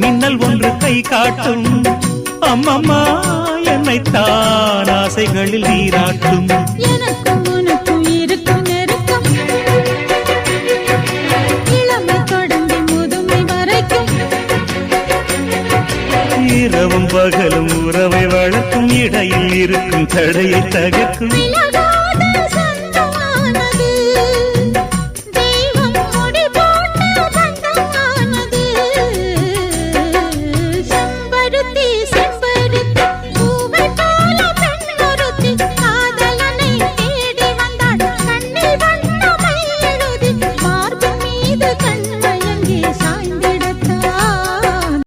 மின்னல் ஒன்று கை காட்டும் அம்மம்மா என்னைத்தான் ஆசைகளில் நீராட்டும் எனக்கும் உனக்கும் இருக்கும் நெருக்கம் இளமை தொடங்கி முதுமை வரைக்கும் இரவும் பகலும் உறவை வளர்க்கும் இடையில் இருக்கும் தடையை தகர்க்கும் விலகாத